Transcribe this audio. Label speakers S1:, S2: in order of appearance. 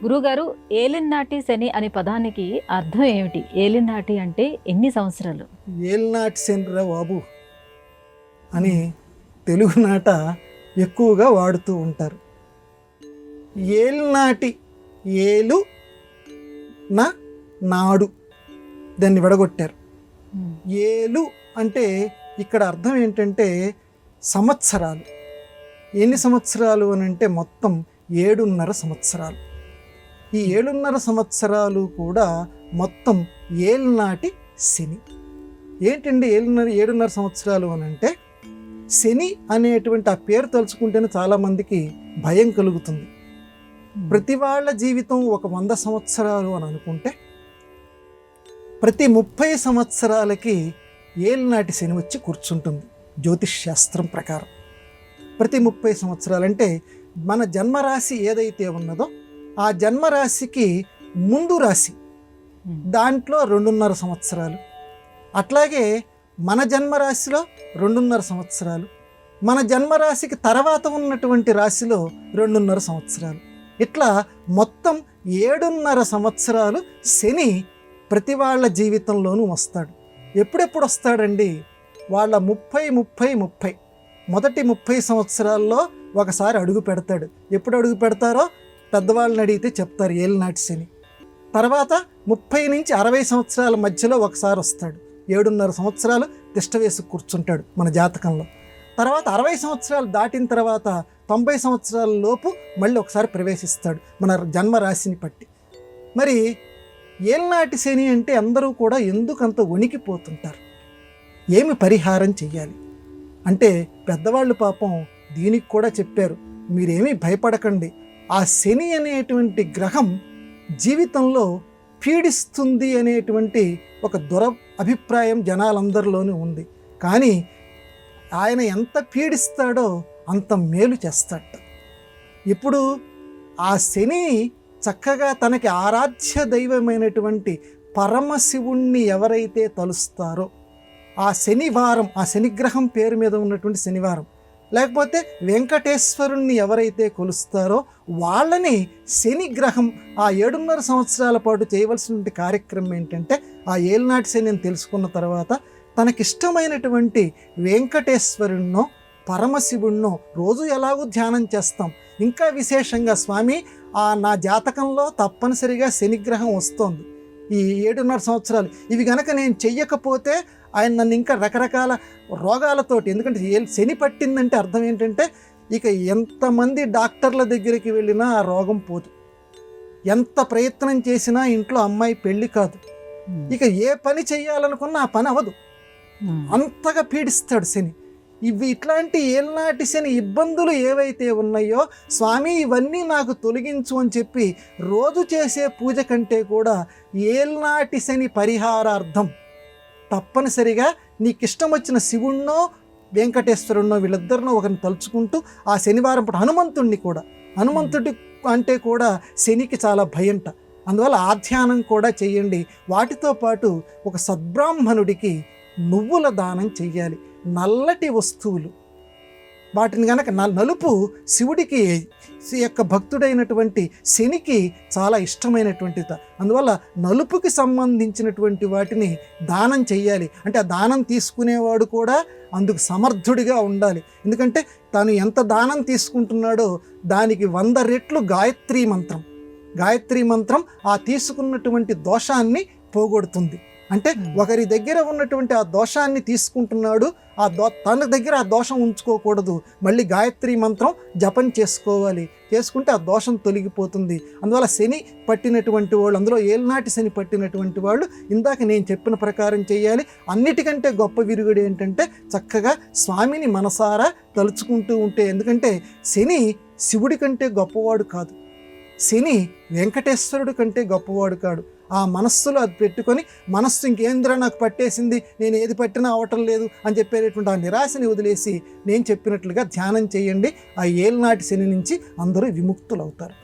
S1: గురుగారు, ఏలినాటి శని అనే పదానికి అర్థం ఏమిటి? ఏలినాటి అంటే ఎన్ని సంవత్సరాలు?
S2: ఏలినాటి శనిరా బాబు అని తెలుగునాట ఎక్కువగా వాడుతూ ఉంటారు. ఏలినాటి, ఏలు నా నాడు, దాన్ని విడగొట్టారు. ఏలు అంటే ఇక్కడ అర్థం ఏంటంటే సంవత్సరాలు. ఎన్ని సంవత్సరాలు అని అంటే మొత్తం 7.5 సంవత్సరాలు. ఈ 7.5 సంవత్సరాలు కూడా మొత్తం ఏలినాటి శని. ఏంటండి 7.5 సంవత్సరాలు అని అంటే, శని అనేటువంటి ఆ పేరు తలుచుకుంటేనే చాలామందికి భయం కలుగుతుంది. ప్రతి వాళ్ళ జీవితం ఒక 100 సంవత్సరాలు అని అనుకుంటే, ప్రతి 30 సంవత్సరాలకి ఏలినాటి శని వచ్చి కూర్చుంటుంది జ్యోతిష్ శాస్త్రం ప్రకారం. ప్రతి 30 సంవత్సరాలు అంటే మన జన్మరాశి ఏదైతే ఉన్నదో ఆ జన్మరాశికి ముందు రాశి, దాంట్లో 2.5 సంవత్సరాలు. అట్లాగే మన జన్మరాశిలో 2.5 సంవత్సరాలు, మన జన్మరాశికి తర్వాత ఉన్నటువంటి రాశిలో 2.5 సంవత్సరాలు. ఇట్లా మొత్తం 7.5 సంవత్సరాలు శని ప్రతి వాళ్ళ జీవితంలోనూ వస్తాడు. ఎప్పుడెప్పుడు వస్తాడండి? వాళ్ళ 30 మొదటి 30 సంవత్సరాల్లో ఒకసారి అడుగు పెడతాడు. ఎప్పుడు అడుగు పెడతారో పెద్దవాళ్ళని అడిగితే చెప్తారు ఏలినాటి శని. తర్వాత 30 నుంచి 60 సంవత్సరాల మధ్యలో ఒకసారి వస్తాడు. 7.5 సంవత్సరాలు తిష్ట వేసి కూర్చుంటాడు మన జాతకంలో. తర్వాత 60 సంవత్సరాలు దాటిన తర్వాత 90 సంవత్సరాల లోపు మళ్ళీ ఒకసారి ప్రవేశిస్తాడు మన జన్మరాశిని పట్టి. మరి ఏలినాటి శని అంటే అందరూ కూడా ఎందుకంత వణికిపోతుంటారు? ఏమి పరిహారం చెయ్యాలి అంటే పెద్దవాళ్ళు పాపం దీనికి కూడా చెప్పారు, మీరేమీ భయపడకండి. ఆ శని అనేటువంటి గ్రహం జీవితంలో పీడిస్తుంది అనేటువంటి ఒక అభిప్రాయం జనాలందరిలోనూ ఉంది. కానీ ఆయన ఎంత పీడిస్తాడో అంత మేలు చేస్తాడట. ఇప్పుడు ఆ శని చక్కగా తనకి ఆరాధ్య దైవమైనటువంటి పరమశివుణ్ణి ఎవరైతే తలుస్తారో, ఆ శనివారం, ఆ శనిగ్రహం పేరు మీద ఉన్నటువంటి శనివారం, లేకపోతే వెంకటేశ్వరుణ్ణి ఎవరైతే కొలుస్తారో వాళ్ళని శనిగ్రహం ఆ 7.5 సంవత్సరాల పాటు చేయవలసినటువంటి కార్యక్రమం ఏంటంటే, ఆ ఏలినాటి శని అని తెలుసుకున్న తర్వాత తనకిష్టమైనటువంటి వెంకటేశ్వరుణ్ణో పరమశివుణ్ణో రోజు ఎలాగూ ధ్యానం చేస్తాం. ఇంకా విశేషంగా స్వామి నా జాతకంలో తప్పనిసరిగా శనిగ్రహం వస్తోంది ఈ 7.5 సంవత్సరాలు, ఇవి కనుక నేను చెయ్యకపోతే ఆయన నన్ను ఇంకా రకరకాల రోగాలతోటి, ఎందుకంటే శని పట్టిందంటే అర్థం ఏంటంటే ఇక ఎంతమంది డాక్టర్ల దగ్గరికి వెళ్ళినా ఆ రోగం పోదు, ఎంత ప్రయత్నం చేసినా ఇంట్లో అమ్మాయి పెళ్ళి కాదు, ఇక ఏ పని చెయ్యాలనుకున్నా ఆ పని అవ్వదు, అంతగా పీడిస్తాడు శని. ఇట్లాంటి ఏలినాటి శని ఇబ్బందులు ఏవైతే ఉన్నాయో స్వామి ఇవన్నీ నాకు తొలగించు అని చెప్పి రోజు చేసే పూజ కంటే కూడా ఏలినాటి శని పరిహారార్థం తప్పనిసరిగా నీకు ఇష్టం వచ్చిన శివుణ్ణో వెంకటేశ్వరుణ్ణో వీళ్ళిద్దరినో ఒకరిని తలుచుకుంటూ ఆ శనివారం పూట హనుమంతుడి అంటే కూడా శనికి చాలా భయంట, అందువల్ల ఆధ్యానం కూడా చెయ్యండి. వాటితో పాటు ఒక సద్బ్రాహ్మణుడికి నువ్వుల దానం చెయ్యాలి. నల్లటి వస్తువులు, వాటిని కనుక నలుపు శివుడికి యొక్క భక్తుడైనటువంటి శనికి చాలా ఇష్టమైనటువంటిది, అందువల్ల నలుపుకి సంబంధించినటువంటి వాటిని దానం చెయ్యాలి. అంటే ఆ దానం తీసుకునేవాడు కూడా అందుకు సమర్థుడిగా ఉండాలి. ఎందుకంటే తాను ఎంత దానం తీసుకుంటున్నాడో దానికి 100 రెట్లు గాయత్రీ మంత్రం ఆ తీసుకున్నటువంటి దోషాన్ని పోగొడుతుంది. అంటే ఒకరి దగ్గర ఉన్నటువంటి ఆ దోషాన్ని తీసుకుంటున్నాడు, తన దగ్గర ఆ దోషం ఉంచుకోకూడదు, మళ్ళీ గాయత్రీ మంత్రం జపం చేసుకుంటే ఆ దోషం తొలగిపోతుంది. అందువల్ల శని పట్టినటువంటి వాళ్ళు, అందులో ఏలినాటి శని పట్టినటువంటి వాళ్ళు ఇందాక నేను చెప్పిన ప్రకారం చేయాలి. అన్నిటికంటే గొప్ప విరుగుడు ఏంటంటే చక్కగా స్వామిని మనసారా తలుచుకుంటూ ఉంటే, ఎందుకంటే శని శివుడి కంటే గొప్పవాడు కాదు, శని వెంకటేశ్వరుడి కంటే గొప్పవాడు కాడు. ఆ మనస్సులో అది పెట్టుకొని, మనస్సు ఇంకేంద్ర నాకు పట్టేసింది, నేను ఏది పట్టినా అవటం లేదు అని చెప్పేటటువంటి ఆ నిరాశని వదిలేసి నేను చెప్పినట్లుగా ధ్యానం చేయండి. ఆ ఏలినాటి శని నుంచి అందరూ విముక్తులు అవుతారు.